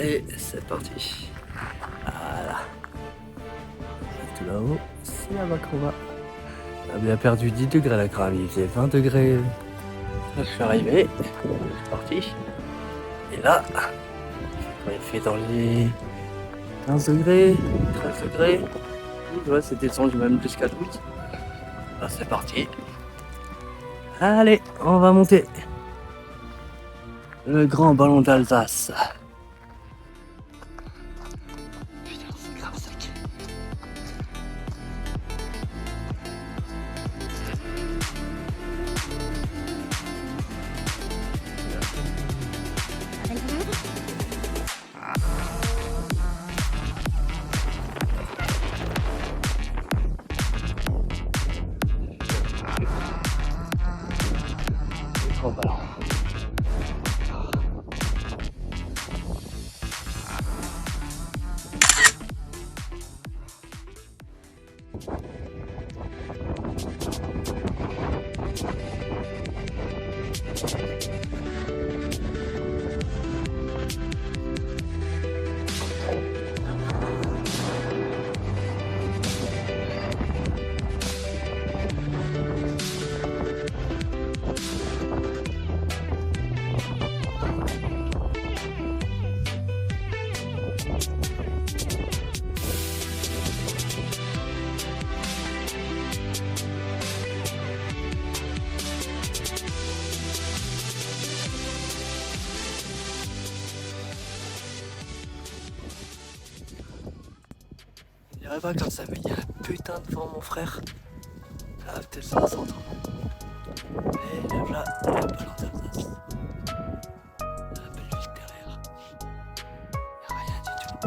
Et c'est parti. Voilà. Tout là-haut, c'est là-bas qu'on va. On a bien perdu 10 degrés là quand même, il faisait 20 degrés. Là, je suis arrivé, c'est parti. Et là, il fait dans les 15 degrés, 13 degrés. Ouais, c'est descendu même jusqu'à 12. Là, c'est parti. Allez, on va monter. Le grand ballon d'Alsace. Putain, c'est grave sec. Grand ballon. Je dirais pas quand ça met il y a un putain de vent mon frère. Ça va peut-être ça s'entendre. Et là, voilà, le ballon d'Alsace. La belle ville derrière. Il n'y a rien du tout.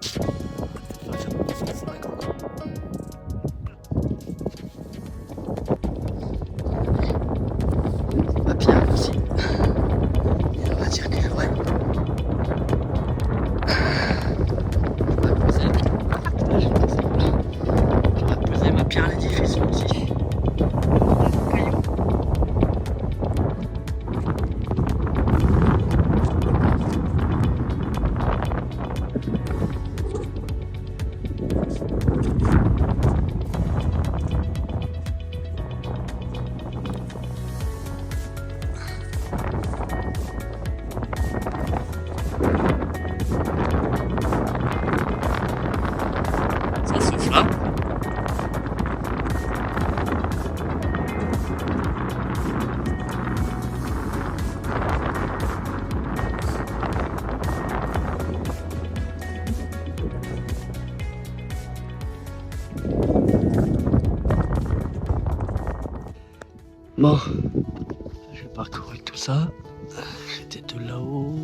Je vais faire 50. Pas bien aussi. Et on va dire que ouais. Ma pierre à l'édifice aussi. Ça souffle hein. Bon, j'ai parcouru tout ça. J'étais de là-haut,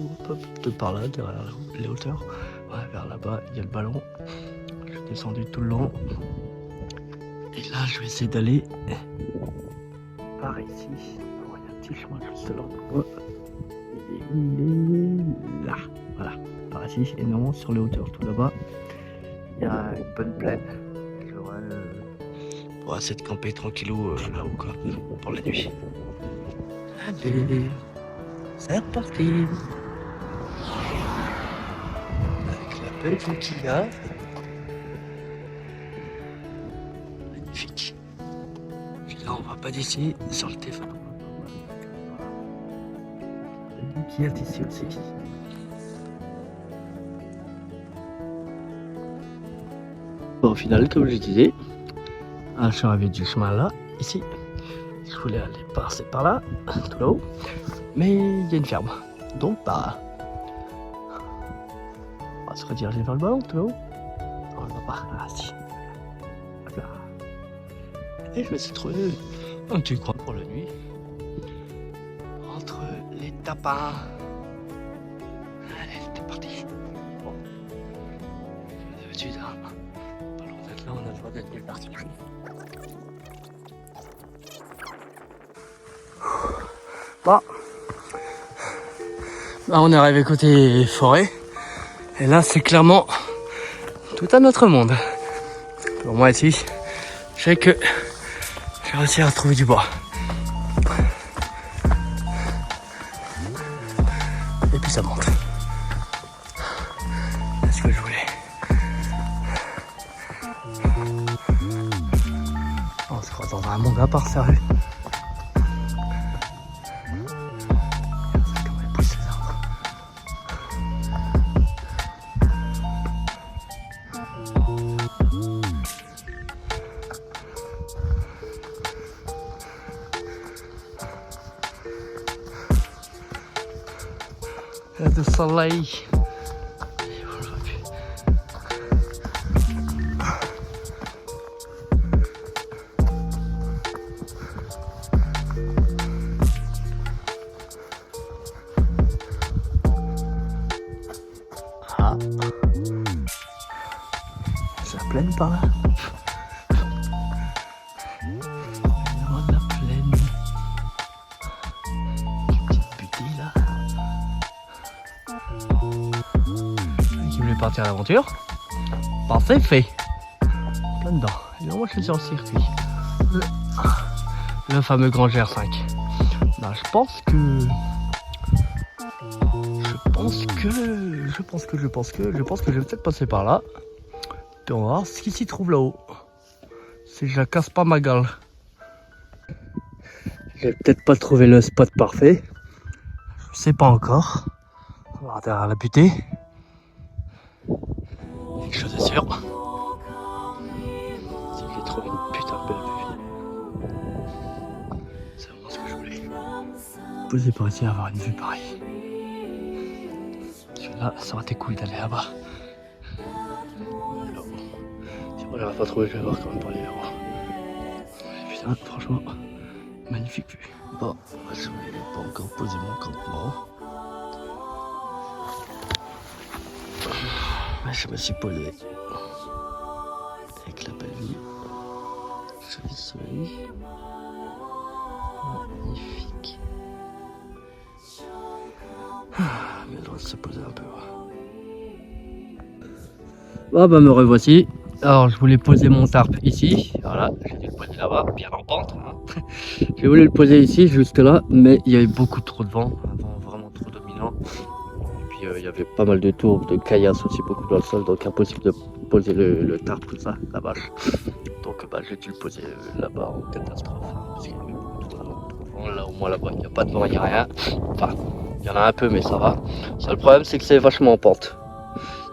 de par là, derrière les hauteurs. Ouais, vers là-bas, il y a le ballon. Je suis descendu tout le long. Et là, je vais essayer d'aller par ici. Oh, il y a un petit chemin juste là. Oh. Il est là. Voilà, par ici. Et non, sur les hauteurs tout là-bas, il y a une bonne plaine. Pour essayer de camper tranquillou là-haut quoi, pour la nuit. Allez, c'est reparti. Avec la belle vue qu'il y a. Magnifique. Puis là on va pas d'ici, sur le téléphone. La nuit qui est ici aussi. Bon, au final, comme je disais, je suis arrivé du chemin là, ici. Je voulais aller passer par là, tout là-haut. Mais il y a une ferme. Donc, bah. On va se rediriger vers le ballon, tout là-haut. On ne va pas. Ah, si. Hop là. Et je me suis trouvé un petit coin pour la nuit. Entre les tapins. Allez, c'est parti. Bon. Comme d'habitude, hein. Pas loin d'être là, on a le droit d'être nulle part. Bon, là on est arrivé côté forêt et là c'est clairement tout un autre monde. Pour moi ici, je sais que j'ai réussi à retrouver du bois. Et puis ça monte. C'est ce que je voulais. On se croise dans un monde à part, sérieux. Comment il pousse les arbres. Il y a du soleil. Ah, c'est la plaine par là. Vraiment de la plaine. Une petite butée là. Qui voulait partir à l'aventure. Bon, c'est fait. Plein dedans. Et là, moi je suis sur le circuit. Le fameux grand GR5. Bah, je pense que je vais peut-être passer par là. Puis on va voir ce qui s'y trouve là-haut. Si je la casse pas ma gueule. J'ai peut-être pas trouvé le spot parfait. Je sais pas encore. On va voir derrière la butée. Quelque chose est sûr. C'est que j'ai trouvé une putain de belle vue. C'est vraiment ce que je voulais. Poser par ici et avoir une vue pareille. Là, ça aurait été cool d'aller là-bas. Si on n'aurait pas trouvé, je vais voir quand même pour aller là-haut. Putain, franchement, magnifique vue. Bon, je n'ai pas encore posé mon campement. Mais je me suis posé. Avec la belle vue. Joli soleil. Magnifique. Mais le droit de se poser un peu. Bon bah me revoici. Alors je voulais poser mon tarp ici. Voilà, j'ai dû le poser là-bas, bien en pente. Hein. J'ai voulu le poser ici, juste là, mais il y avait beaucoup trop de vent. Un vent vraiment trop dominant. Et puis il y avait pas mal de tourbes, de caillasses aussi, beaucoup dans le sol. Donc impossible de poser le tarp comme ça, la vache. Donc bah j'ai dû le poser là-bas en catastrophe. Parce qu'il y avait beaucoup trop de vent. Là au moins là-bas, il n'y a pas de vent, il n'y a rien. Enfin, il y en a un peu, mais ça va. Le problème, c'est que c'est vachement en pente.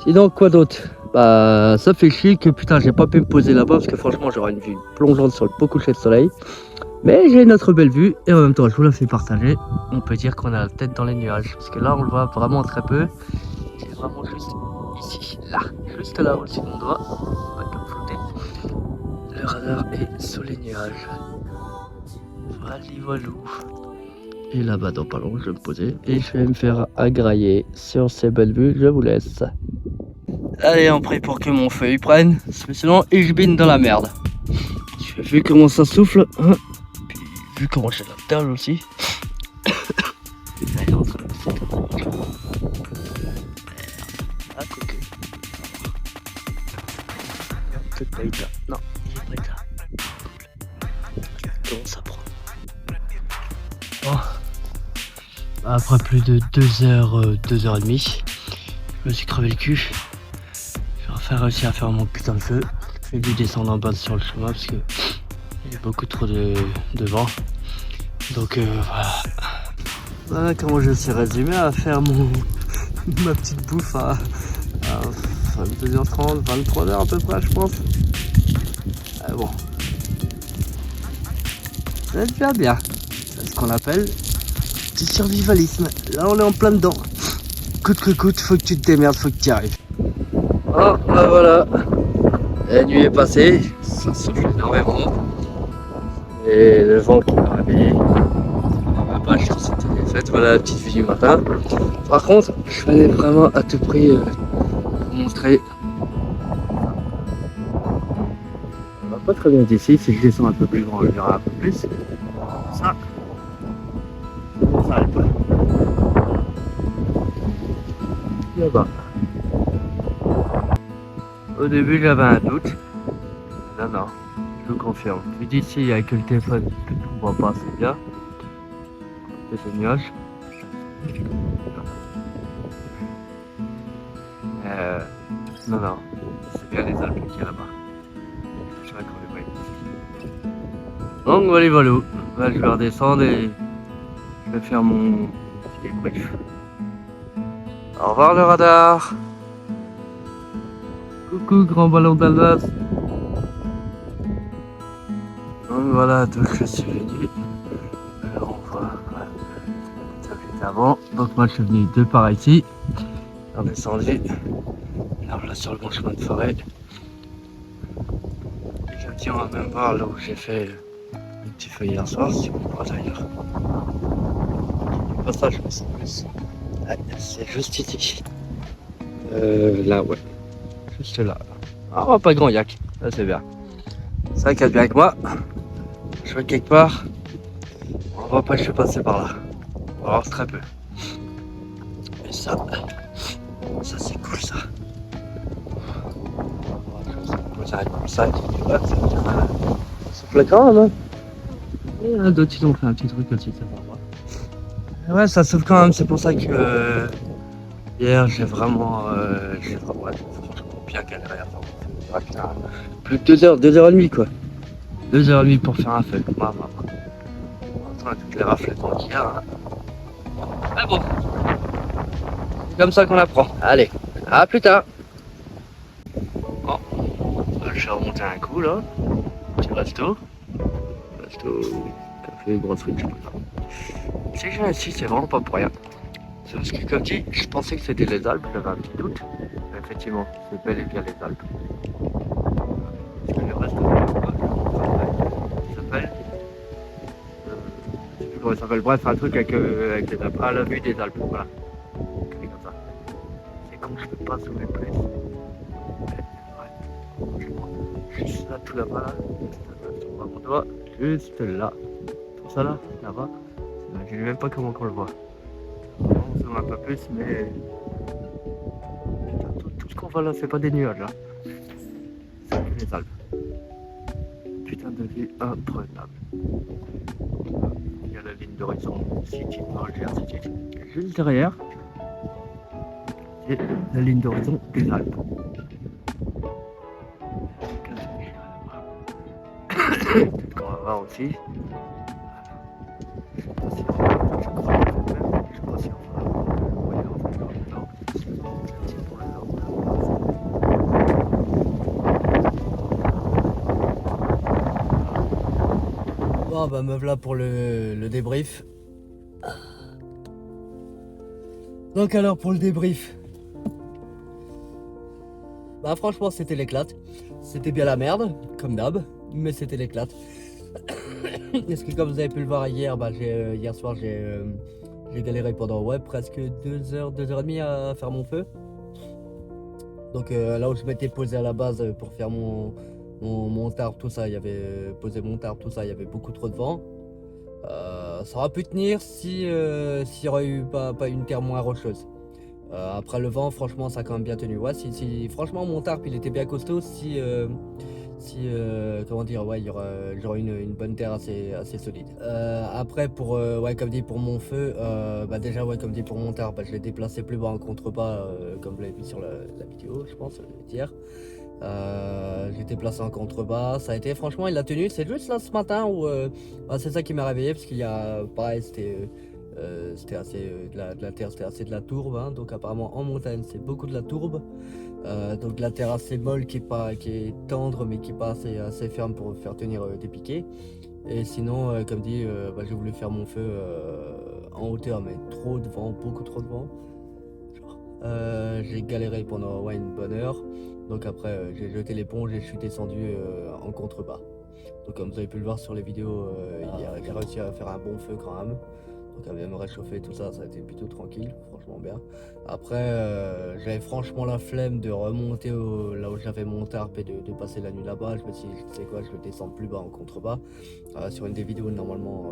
Sinon, quoi d'autre? Bah, ça fait chier que putain, j'ai pas pu me poser là-bas parce que franchement, j'aurais une vue plongeante sur le beau coucher de soleil. Mais j'ai une autre belle vue et en même temps, je vous la fais partager. On peut dire qu'on a la tête dans les nuages parce que là, on le voit vraiment très peu. C'est vraiment juste ici, là, juste là au-dessus de mon doigt. Pas comme flotter. Le radar est sous les nuages. Voilà, voilou. Et là-bas, dans pas long, je vais me poser et je vais me faire agrailler sur ces belles vues. Je vous laisse. Allez, on prie pour que mon feu y prenne. Sinon, je bine dans la merde. Vu comment ça souffle, hein, puis vu comment j'ai la dalle aussi. Elle est en train de pousser. Ah, coquille. Peut-être pas être là. Non, il est pas être là. Comment ça prend? Bon. Après plus de 2h30, je me suis crevé le cul. J'ai réussi à faire mon putain de feu. J'ai dû descendre en bas sur le chemin parce que il y a beaucoup trop de vent. Donc voilà. Voilà comment je suis résumé à faire ma petite bouffe à 22h30, 23h à peu près, je pense. Bon. C'est déjà bien. C'est ce qu'on appelle du survivalisme. Là, on est en plein dedans. Coûte que coûte, faut que tu te démerdes, faut que tu y arrives. Oh, bah voilà. La nuit est passée. Ça souffle énormément. Et le vent qui m'a réveillé. Ma page, c'était faite. Voilà la petite vue du matin. Par contre, je fallait vraiment à tout prix vous montrer. On va pas très bien d'ici. Si je descends un peu plus grand, je verrai un peu plus. Ça. Ça s'arrête pas. Là-bas. Au début, j'avais un doute. Non, je vous confirme. Vu d'ici, avec le téléphone, que tu ne vois pas, c'est bien. C'est des nuages. Non, non, c'est bien les Alpes qu'il y a là-bas. Je sais pas quand les voyez. Donc voilà, voilà. Là, je vais redescendre et je vais faire mon petit débrief. Au revoir le radar. Coucou grand ballon d'Alsace. Donc voilà, donc je suis venu. Alors on voit, voilà, ça fait avant. Donc moi je suis venu de par ici. On est descendu. Là voilà sur le bon chemin de forêt. Et je tiens à même voir là où j'ai fait le petit feu hier soir, si on voit d'ailleurs. Le passage je pense plus. Ouais, c'est juste ici. Là ouais. Juste là. Ah pas grand yak. Là c'est bien. C'est vrai qu'il y a bien avec moi. Je vais quelque part. On va pas que je vais passer par là. On va voir très peu. Et ça c'est cool ça. On s'arrête pour le sac. Ouais, ça souffle quand même. Hein. Et d'autres ils ont fait un petit truc aussi, ça va voir. Ouais, ça souffle quand même, c'est pour ça que hier j'ai vraiment, ouais, franchement bien galéré à faire. Putain, plus de 2 heures, 2h30 quoi. 2h30 pour faire un feu. Maman. On entend toutes les rafletements qu'il y a. Hein. Mais bon, c'est comme ça qu'on apprend. Allez, à plus tard. Bon, je vais remonter un coup là. Petit resto. Café, brasserie, je sais pas. Si je viens ici, c'est vraiment pas pour rien. C'est parce que comme dit, je pensais que c'était les Alpes, j'avais un petit doute. Mais effectivement, c'est bel et bien les Alpes. Parce que le reste, il s'appelle. Je sais plus comment il s'appelle. Bref, un truc avec les Alpes. À la vue des Alpes, voilà. C'est comme ça. C'est con, je peux pas sauver plus. Ouais. Juste là, tout là-bas, là. On voit mon doigt, juste là. Tout ça là, là-bas. Je ne sais même pas comment on le voit. On zoome un peu plus, mais tout ce qu'on voit là, c'est pas des nuages là. C'est que les Alpes. Putain de vue imprenable. Il y a la ligne d'horizon ici qui marche vers City. Juste derrière, c'est la ligne d'horizon des Alpes. Peut-être qu'on va voir aussi. Je sais pas si on va. Je crois en fait même. Je sais pas si on va. Oui, on va voir le nord. C'est pour le nord. Bon bah me voilà pour le débrief. Donc alors pour le débrief. Bah franchement c'était l'éclate. C'était bien la merde, comme d'hab, mais c'était l'éclate. Parce que comme vous avez pu le voir hier, bah hier soir j'ai galéré pendant presque 2 heures, 2h30 à faire mon feu. Donc là où je m'étais posé à la base pour faire mon tarp, tout ça, il y avait posé mon tarp, tout ça, il y avait beaucoup trop de vent. Ça aurait pu tenir si s'il y aurait eu pas une terre moins rocheuse. Après le vent, franchement, ça a quand même bien tenu. Ouais, si franchement mon tarp il était bien costaud, comment dire, ouais, j'aurais une bonne terre assez solide. Après pour comme dit pour mon feu, bah déjà ouais comme dit pour mon tarp, bah, je l'ai déplacé plus bas en contrebas, comme vous l'avez vu sur la vidéo, je pense hier. J'ai été placé en contrebas, ça a été franchement il a tenu, c'est juste là ce matin où bah, c'est ça qui m'a réveillé parce qu'il y a pareil c'était assez de la terre, c'était assez de la tourbe, hein, donc apparemment en montagne c'est beaucoup de la tourbe, donc de la terre assez molle qui est tendre mais qui est pas assez ferme pour faire tenir des piquets. Et sinon comme dit bah, j'ai voulu faire mon feu en hauteur mais trop de vent, beaucoup trop de vent. J'ai galéré pendant une bonne heure. Donc après j'ai jeté l'éponge et je suis descendu en contrebas. Donc comme vous avez pu le voir sur les vidéos, j'ai réussi à faire un bon feu quand même. Donc à bien me réchauffer tout ça, ça a été plutôt tranquille, franchement bien. Après j'avais franchement la flemme de remonter là où j'avais mon tarp et de passer la nuit là-bas. Je me suis dit, tu sais quoi, je vais descendre plus bas en contrebas. Sur une des vidéos normalement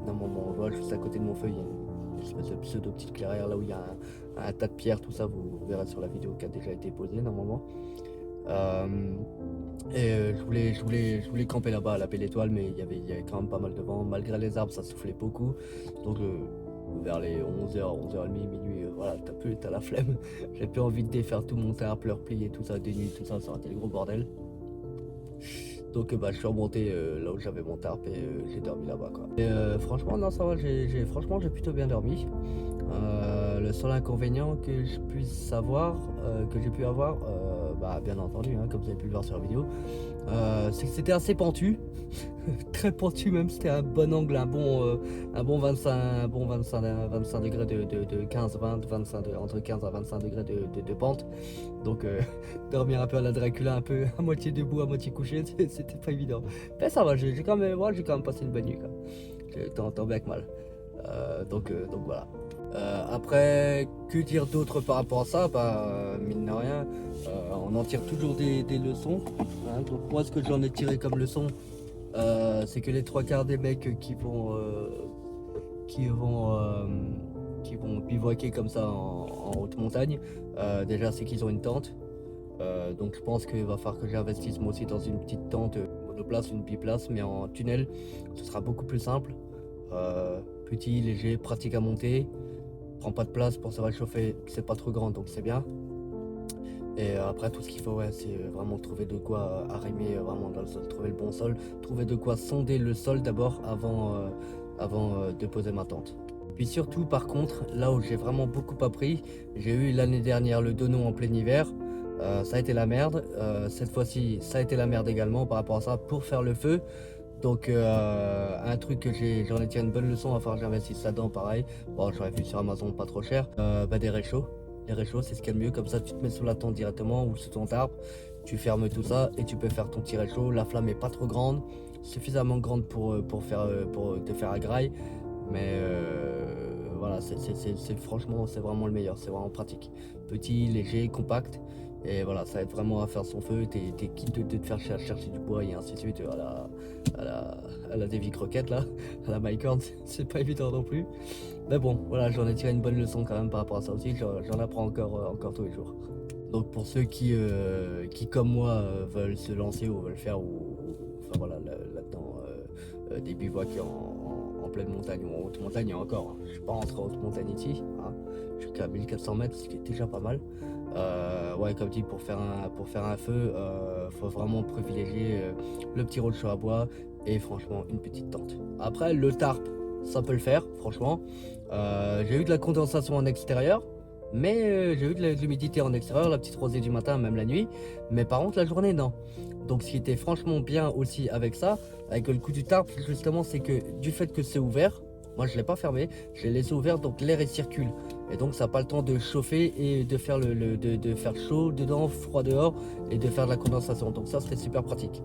on voit juste à côté de mon feu, il y a une espèce de pseudo petite clairière là où il y a un tas de pierres, tout ça vous verrez sur la vidéo qui a déjà été posée normalement. Je voulais camper là-bas à la Belle Étoile, mais il y avait quand même pas mal de vent. Malgré les arbres, ça soufflait beaucoup. Donc vers les 11h, 11h30, minuit, voilà, t'as la flemme. J'ai plus envie de défaire tout mon tarp, le replier, tout ça, des nuits, tout ça, ça aurait été le gros bordel. Donc bah, je suis remonté là où j'avais mon tarp et j'ai dormi là-bas quoi. Et franchement non ça va, franchement j'ai plutôt bien dormi. Le seul inconvénient que je puisse savoir, que j'ai pu avoir, bah bien entendu, hein, comme vous avez pu le voir sur la vidéo, c'est que c'était assez pentu, très pentu même, c'était un bon angle, un bon 25 degrés de 15, 20, 25 entre 15 à 25 degrés de pente. Donc dormir un peu à la Dracula, un peu à moitié debout, à moitié couché, c'était pas évident. Mais ça va, j'ai quand même passé une bonne nuit quoi. Tant bien que mal. Donc voilà. Après, que dire d'autre par rapport à ça? Bah, mine de rien, on en tire toujours des leçons. Hein. Donc moi, ce que j'en ai tiré comme leçon, c'est que les 3/4 des mecs qui vont bivouaquer comme ça en haute montagne, déjà c'est qu'ils ont une tente. Donc je pense qu'il va falloir que j'investisse moi aussi dans une petite tente monoplace, une biplace, mais en tunnel. Ce sera beaucoup plus simple. Petit, léger, pratique à monter. Prend pas de place pour se réchauffer, c'est pas trop grand donc c'est bien. Et après tout ce qu'il faut ouais, c'est vraiment trouver de quoi arrimer vraiment dans le sol, trouver le bon sol, trouver de quoi sonder le sol d'abord avant de poser ma tente. Puis surtout par contre, là où j'ai vraiment beaucoup appris, j'ai eu l'année dernière le Donon en plein hiver, ça a été la merde. Cette fois-ci ça a été la merde également par rapport à ça pour faire le feu. Donc un truc que j'en ai tiré une bonne leçon, à falloir que j'investisse là-dedans pareil. Bon j'aurais vu sur Amazon pas trop cher. Bah des réchauds. Les réchauds c'est ce qu'il y a de mieux, comme ça tu te mets sous la tente directement ou sous ton tarp. Tu fermes tout ça et tu peux faire ton petit réchaud. La flamme est pas trop grande, suffisamment grande pour te faire à graille. Mais voilà, franchement c'est vraiment le meilleur, c'est vraiment pratique. Petit, léger, compact. Et voilà, ça aide vraiment à faire son feu, t'es quitte de te faire chercher du bois et ainsi de suite à la Davy Crockett là, à la Mycorn, c'est pas évident non plus. Mais bon, voilà, j'en ai tiré une bonne leçon quand même par rapport à ça aussi, j'en apprends encore tous les jours. Donc pour ceux qui comme moi veulent se lancer ou veulent faire enfin voilà là-dedans des bivouacs en pleine montagne ou en haute montagne, et encore, hein, je suis pas rentré en haute montagne ici, hein, je suis qu'à 1400 mètres, ce qui est déjà pas mal. Ouais, comme dit, pour faire un feu, faut vraiment privilégier le petit rocher à bois et franchement une petite tente. Après le tarp, ça peut le faire, franchement. J'ai eu de la condensation en extérieur, mais j'ai eu de l'humidité en extérieur, la petite rosée du matin, même la nuit. Mais par contre la journée non. Donc ce qui était franchement bien aussi avec ça, avec le coup du tarp, justement, c'est que du fait que c'est ouvert, moi je l'ai pas fermé, je l'ai laissé ouvert, donc l'air il circule. Et donc ça n'a pas le temps de chauffer et de faire de faire chaud dedans, froid dehors et de faire de la condensation. Donc ça c'était super pratique.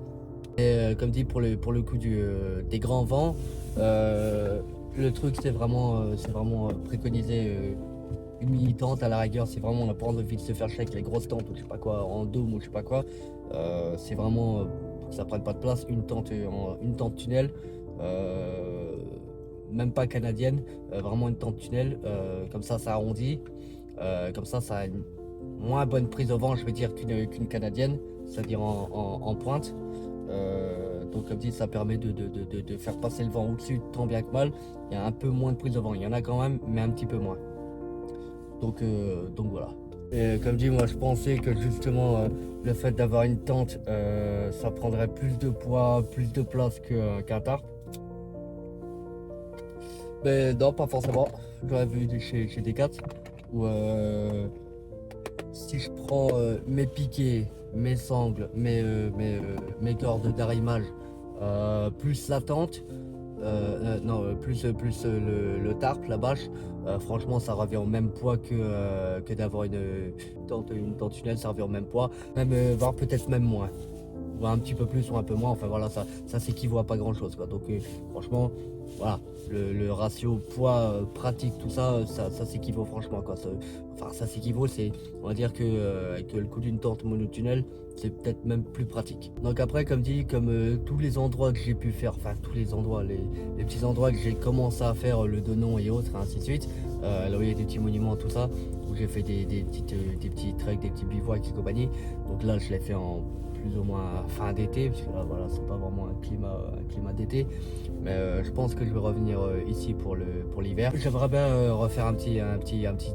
Et comme dit pour le coup des grands vents, le truc c'est vraiment préconiser une mini tente à la rigueur. C'est vraiment on n'a pas envie de se faire chier avec les grosses tentes ou je sais pas quoi en dôme ou je sais pas quoi. C'est vraiment pour que ça prenne pas de place une tente tunnel. Même pas canadienne, vraiment une tente tunnel, comme ça arrondit, comme ça a une moins bonne prise au vent je vais dire qu'une canadienne, c'est-à-dire en pointe. Donc comme dit ça permet de faire passer le vent au-dessus tant bien que mal. Il y a un peu moins de prise au vent, il y en a quand même mais un petit peu moins. Donc voilà. Et comme dit, moi je pensais que justement le fait d'avoir une tente ça prendrait plus de poids, plus de place qu'un tarp. Ben non, pas forcément. J'aurais vu chez Decat où si je prends mes piquets, mes sangles, mes cordes d'arrimage, plus la tente, plus le tarp, la bâche, franchement ça revient au même poids que d'avoir une tente tunnel, ça revient au même poids, même voire peut-être même moins. Ou un petit peu plus ou un peu moins, enfin voilà, ça s'équivaut à pas grand chose quoi. Donc franchement voilà, le ratio poids pratique tout ça s'équivaut franchement quoi. Ça s'équivaut, c'est on va dire que avec le coup d'une tente monotunnel c'est peut-être même plus pratique. Donc après comme dit, comme tous les endroits que j'ai pu faire, enfin tous les endroits, les petits endroits que j'ai commencé à faire, le Donon et autres ainsi de suite, là où il y a des petits monuments tout ça, où j'ai fait des petits treks, des petits bivouacs et compagnie. Donc là je l'ai fait en plus ou moins fin d'été, parce que là voilà c'est pas vraiment un climat d'été, mais je pense que je vais revenir ici pour l'hiver. J'aimerais bien refaire un petit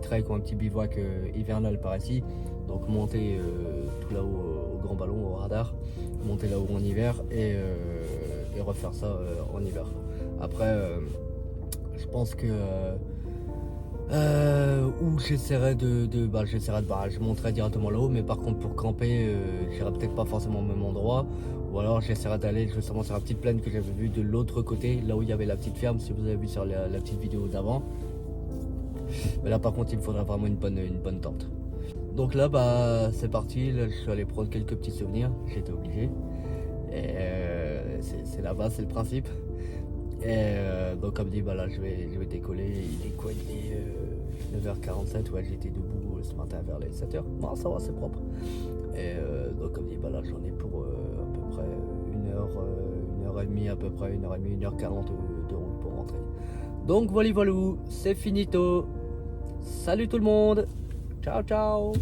trek ou un petit bivouac hivernal par ici, donc monter tout là-haut au Grand Ballon, au radar, monter là-haut en hiver et refaire ça en hiver. Après je pense que où j'essaierai je monterai directement là-haut, mais par contre pour camper, j'irai peut-être pas forcément au même endroit, ou alors j'essaierai d'aller justement sur la petite plaine que j'avais vue de l'autre côté, là où il y avait la petite ferme, si vous avez vu sur la petite vidéo d'avant. Mais là par contre il me faudra vraiment une bonne tente. Donc là bah c'est parti, là, je suis allé prendre quelques petits souvenirs, j'étais obligé. Et c'est la base, c'est le principe. Et donc comme dit, bah là je vais décoller. Il est quoi? Il est 9h47, ouais, j'étais debout ce matin vers les 7h. Bon, ça va, c'est propre. Et donc comme dit, bah là j'en ai pour à peu près 1h30 à peu près, 1h30, 1h40 de route pour rentrer. Donc voilà, c'est finito. Salut tout le monde. Ciao ciao.